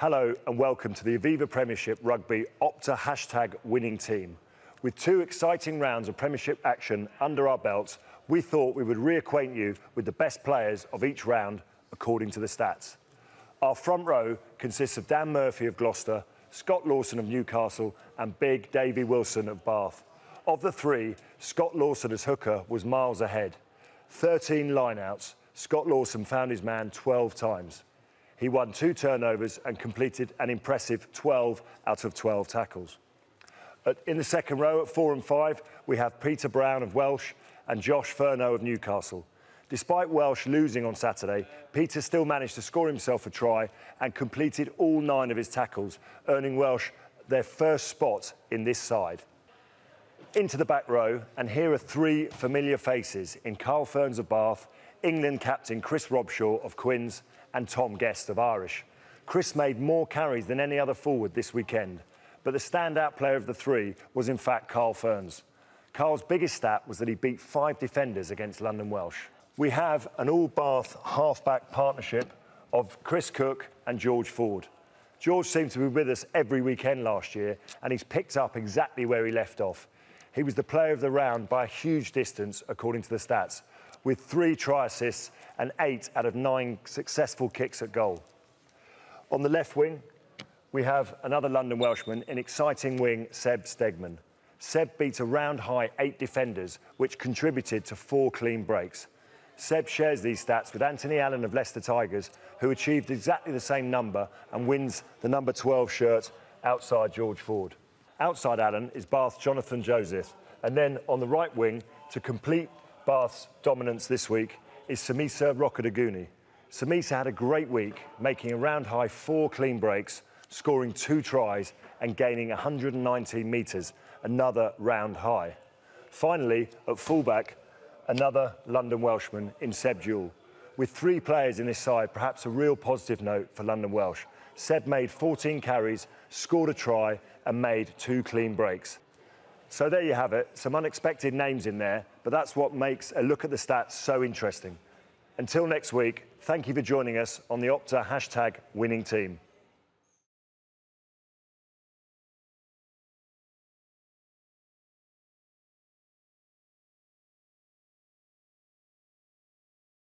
Hello and welcome to the Aviva Premiership Rugby Opta #winning team. With 2 exciting rounds of Premiership action under our belts, we thought we would reacquaint you with the best players of each round according to the stats. Our front row consists of Dan Murphy of Gloucester, Scott Lawson of Newcastle and Big Davy Wilson of Bath. Of the 3, Scott Lawson as hooker was miles ahead. 13 lineouts, Scott Lawson found his man 12 times. He won 2 turnovers and completed an impressive 12 out of 12 tackles. In the second row at 4 and 5, we have Peter Brown of Welsh and Josh Furneaux of Newcastle. Despite Welsh losing on Saturday, Peter still managed to score himself a try and completed all 9 of his tackles, earning Welsh their first spot in this side. Into the back row, and here are 3 familiar faces in Carl Fearns of Bath, England captain Chris Robshaw of Quins and Tom Guest of Irish. Chris made more carries than any other forward this weekend, but the standout player of the 3 was in fact Carl Fearns. Carl's biggest stat was that he beat 5 defenders against London Welsh. We have an all-Bath half-back partnership of Chris Cook and George Ford. George seemed to be with us every weekend last year, and he's picked up exactly where he left off. He was the player of the round by a huge distance, according to the stats, with 3 try assists and 8 out of 9 successful kicks at goal. On the left wing, we have another London Welshman in exciting wing Seb Stegman. Seb beat a round-high 8 defenders, which contributed to 4 clean breaks. Seb shares these stats with Anthony Allen of Leicester Tigers, who achieved exactly the same number and wins the number 12 shirt outside George Ford. Outside Allen is Bath's Jonathan Joseph, and then on the right wing, to complete Bath's dominance this week, is Samisa Rokodaguni. Samisa had a great week, making a round-high 4 clean breaks, scoring 2 tries and gaining 119 metres, another round high. Finally, at fullback, another London Welshman in Seb Jewell. With 3 players in this side, perhaps a real positive note for London Welsh. Seb made 14 carries, scored a try and made 2 clean breaks. So there you have it, some unexpected names in there, but that's what makes a look at the stats so interesting. Until next week, thank you for joining us on the Opta #winning team.